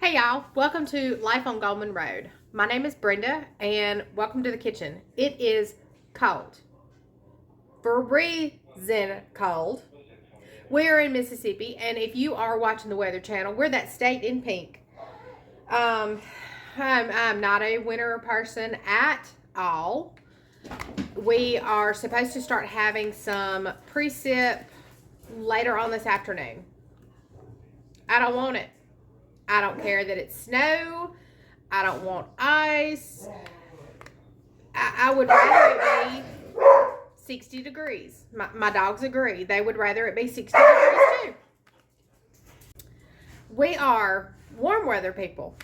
Hey y'all, welcome to Life on Goldman Road. My name is Brenda and welcome to the kitchen. It is cold. Freezing cold. We're in Mississippi, and if you are watching the Weather Channel, we're that state in pink. I'm not a winter person at all. We are supposed to start having some precip later on this afternoon. I don't want it. I don't care that it's snow. I don't want ice. I would rather it be 60 degrees. My dogs agree. They would rather it be 60 degrees too. We are warm weather people.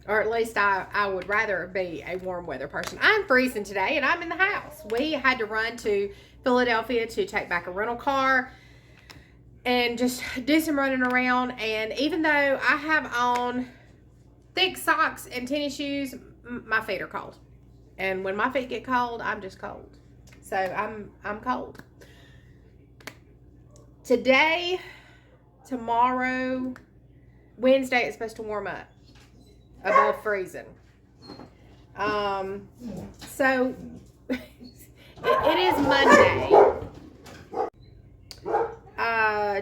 Or at least I would rather be a warm weather person. I'm freezing today and I'm in the house. We had to run to Philadelphia to take back a rental car and just do some running around. And even though I have on thick socks and tennis shoes, my feet are cold. And when my feet get cold, I'm just cold. So I'm cold. Today, tomorrow, Wednesday, it's supposed to warm up above freezing. So it is Monday.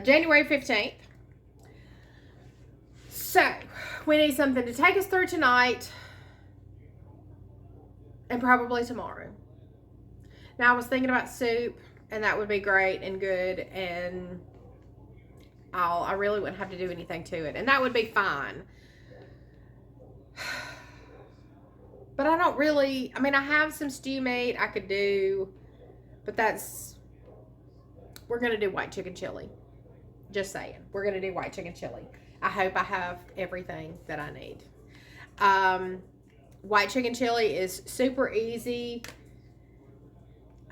January 15th. So, we need something to take us through tonight and probably tomorrow. Now, I was thinking about soup, and that would be great and good, and I really wouldn't have to do anything to it, and that would be fine. But I don't really, I have some stew meat I could do, but we're going to do white chicken chili. Just saying. We're going to do white chicken chili. I hope I have everything that I need. White chicken chili is super easy.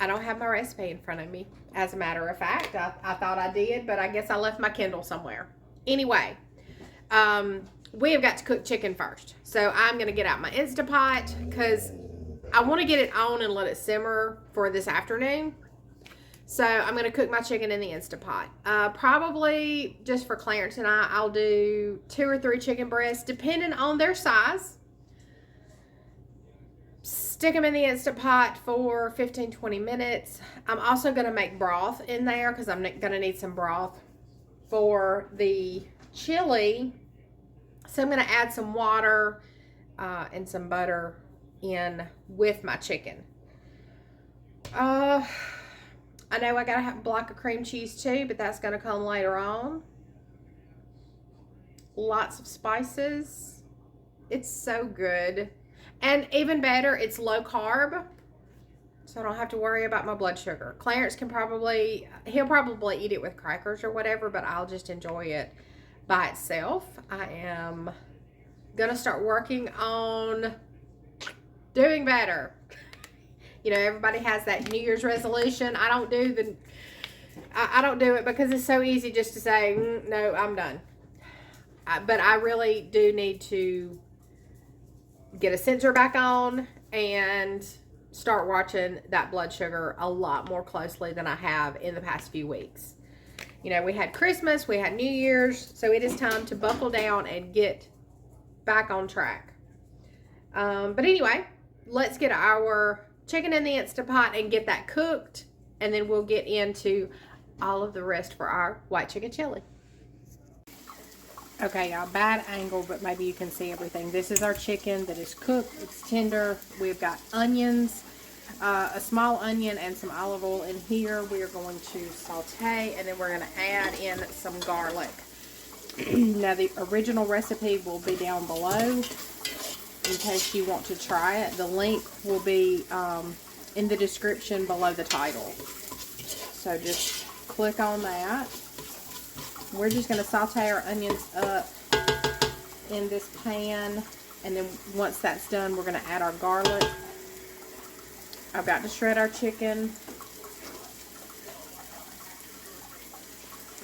I don't have my recipe in front of me. As a matter of fact, I thought I did, but I guess I left my Kindle somewhere. Anyway, we have got to cook chicken first. So I'm going to get out my Instapot because I want to get it on and let it simmer for this afternoon. So I'm going to cook my chicken in the Instapot. Probably just for Clarence and I'll do 2 or 3 chicken breasts, depending on their size. Stick them in the Instapot for 15-20 minutes. I'm also going to make broth in there because I'm going to need some broth for the chili. So I'm going to add some water and some butter in with my chicken. I know I gotta have a block of cream cheese too, but that's gonna come later on. Lots of spices. It's so good. And even better, it's low carb, so I don't have to worry about my blood sugar. Clarence he'll probably eat it with crackers or whatever, but I'll just enjoy it by itself. I am gonna start working on doing better. You know, everybody has that New Year's resolution. I don't do it because it's so easy just to say, no, I'm done. But I really do need to get a sensor back on and start watching that blood sugar a lot more closely than I have in the past few weeks. You know, we had Christmas, we had New Year's, so it is time to buckle down and get back on track. But anyway, let's get our chicken in the Instapot and get that cooked, and then we'll get into all of the rest for our white chicken chili. Okay, y'all, bad angle, but maybe you can see everything. This is our chicken that is cooked. It's tender. We've got onions, a small onion, and some olive oil in here. We are going to saute, and then we're going to add in some garlic. Now, the original recipe will be down below in case you want to try it. The link will be in the description below the title. So just click on that. We're just going to saute our onions up in this pan. And then once that's done, we're going to add our garlic. I've got to shred our chicken.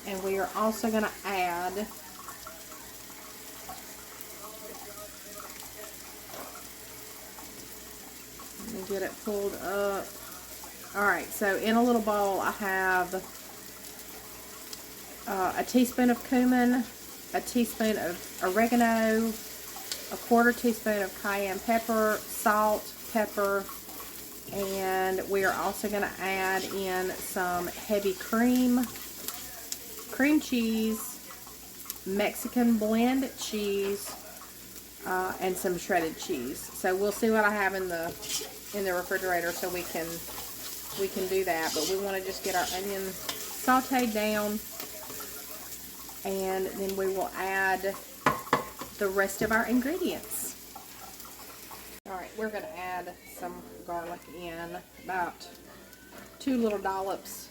And we are also going to add get it pulled up. Alright, so in a little bowl I have a teaspoon of cumin, a teaspoon of oregano, a quarter teaspoon of cayenne pepper, salt, pepper, and we are also going to add in some heavy cream cheese, Mexican blend cheese, and some shredded cheese. So we'll see what I have in the refrigerator so we can do that. But we want to just get our onions sauteed down, and then we will add the rest of our ingredients. Alright, we're going to add some garlic in, about 2 little dollops.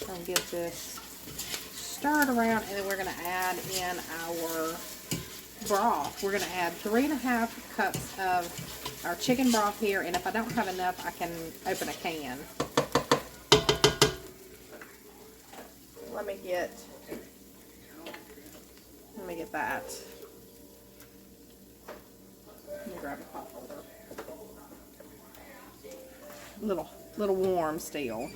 And get this stirred around, and then we're going to add in our broth. We're going to add 3.5 cups of our chicken broth here, and if I don't have enough, I can open a can. Let me get that. Let me grab a pot holder. Little warm still.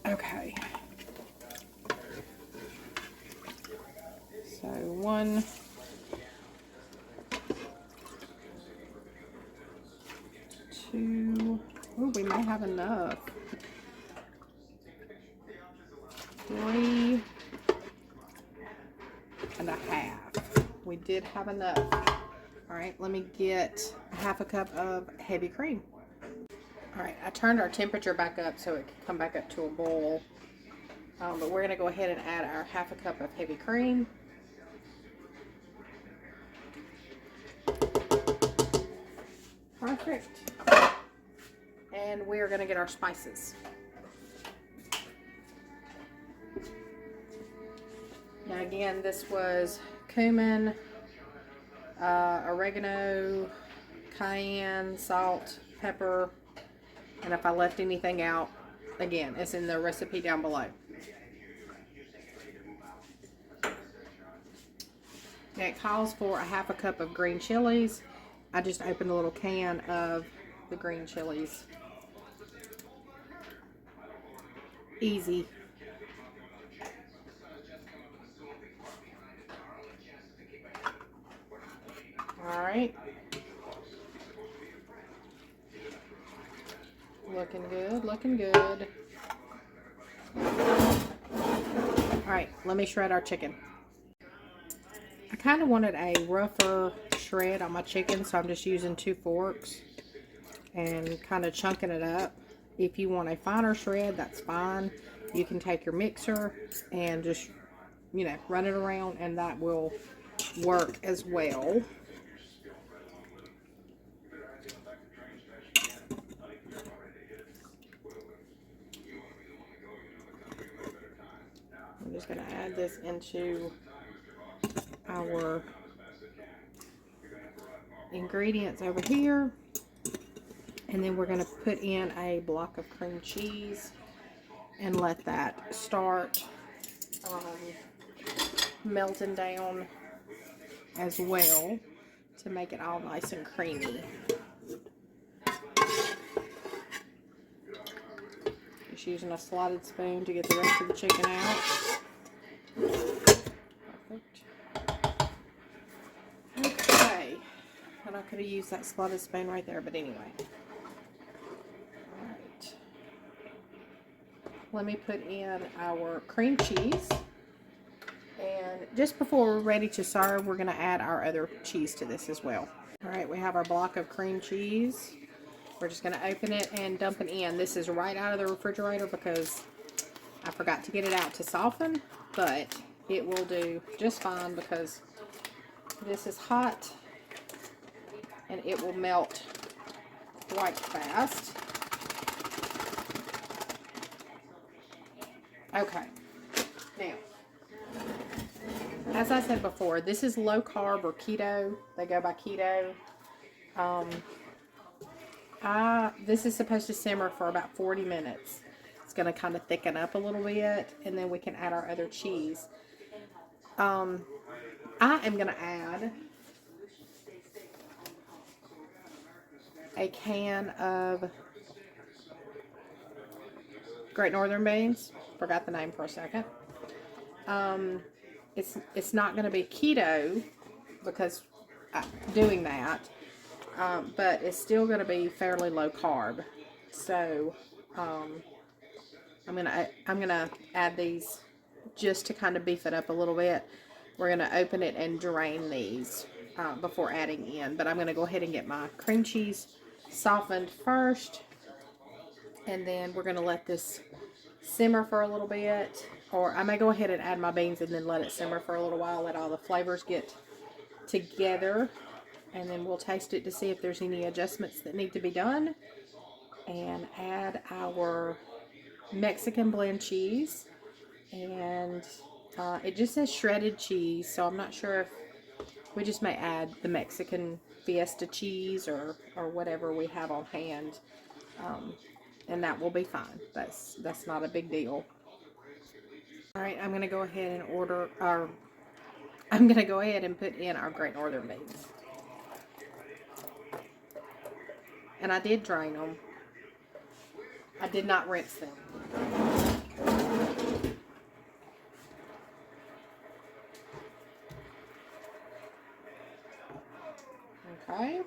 Okay. So 1, 2. Oh, we may have enough. 3.5. We did have enough. All right, let me get 1/2 cup of heavy cream. All right, I turned our temperature back up so it can come back up to a boil. But we're going to go ahead and add our 1/2 cup of heavy cream. Perfect. And we are going to get our spices. Now again, this was cumin, oregano, cayenne, salt, pepper, and if I left anything out, again, it's in the recipe down below. Now it calls for 1/2 cup of green chilies. I just opened a little can of the green chilies. Easy. Alright. Looking good, looking good. Alright, let me shred our chicken. I kind of wanted a rougher shred on my chicken, so I'm just using 2 forks and kind of chunking it up. If you want a finer shred, that's fine. You can take your mixer and just, you know, run it around, and that will work as well. I'm just going to add this into our ingredients over here, and then we're going to put in a block of cream cheese and let that start melting down as well to make it all nice and creamy. Just using a slotted spoon to get the rest of the chicken out. Perfect. Okay. And I could have used that slotted spoon right there, but anyway. Alright. Let me put in our cream cheese. And just before we're ready to serve, we're going to add our other cheese to this as well. Alright, we have our block of cream cheese. We're just going to open it and dump it in. This is right out of the refrigerator because I forgot to get it out to soften, but it will do just fine because this is hot and it will melt quite fast. Okay, now, as I said before, this is low carb or keto. They go by keto. This is supposed to simmer for about 40 minutes. It's going to kind of thicken up a little bit, and then we can add our other cheese. I am going to add a can of Great Northern beans, Forgot the name for a second. It's not going to be keto because doing that, but it's still going to be fairly low carb. So I'm gonna add these just to kind of beef it up a little bit. We're gonna open it and drain these before adding in. But I'm gonna go ahead and get my cream cheese softened first, and then we're gonna let this simmer for a little bit. Or I may go ahead and add my beans and then let it simmer for a little while, let all the flavors get together, and then we'll taste it to see if there's any adjustments that need to be done. And add our Mexican blend cheese, and it just says shredded cheese, so I'm not sure if we just may add the Mexican Fiesta cheese or whatever we have on hand, and that will be fine. That's not a big deal. All right, I'm gonna go ahead and put in our Great Northern beans, and I did drain them. I did not rinse them. Okay.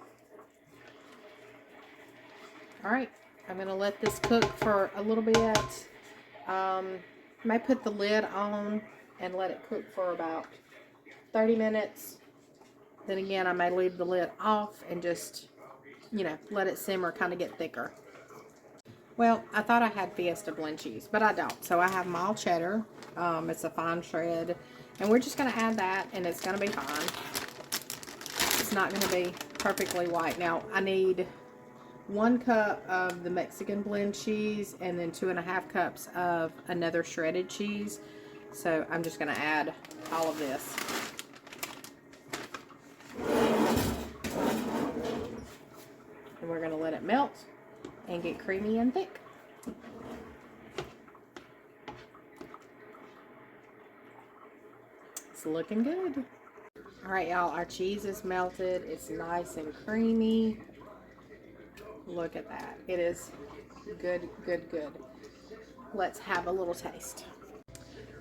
Alright, I'm going to let this cook for a little bit. May put the lid on and let it cook for about 30 minutes. Then again, I may leave the lid off and just, let it simmer, kind of get thicker. Well, I thought I had Fiesta blend cheese, but I don't. So I have mild cheddar. It's a fine shred. And we're just going to add that, and it's going to be fine. It's not going to be perfectly white. Now, I need 1 cup of the Mexican blend cheese and then 2.5 cups of another shredded cheese. So I'm just going to add all of this. And we're going to let it melt and get creamy and thick. It's looking good. All right, y'all, our cheese is melted. It's nice and creamy. Look at that. It is good, good, good. Let's have a little taste.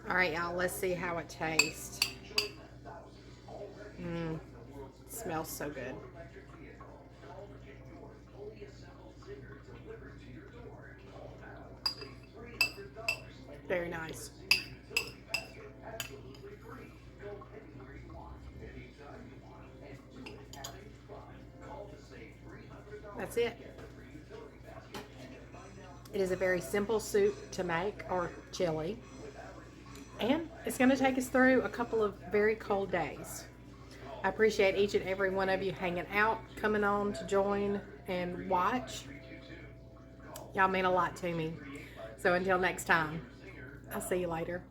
All right, y'all, let's see how it tastes. It smells so good. Very nice. That's it. It is a very simple soup to make, or chili. And it's going to take us through a couple of very cold days. I appreciate each and every one of you hanging out, coming on to join and watch. Y'all mean a lot to me. So until next time, I'll see you later.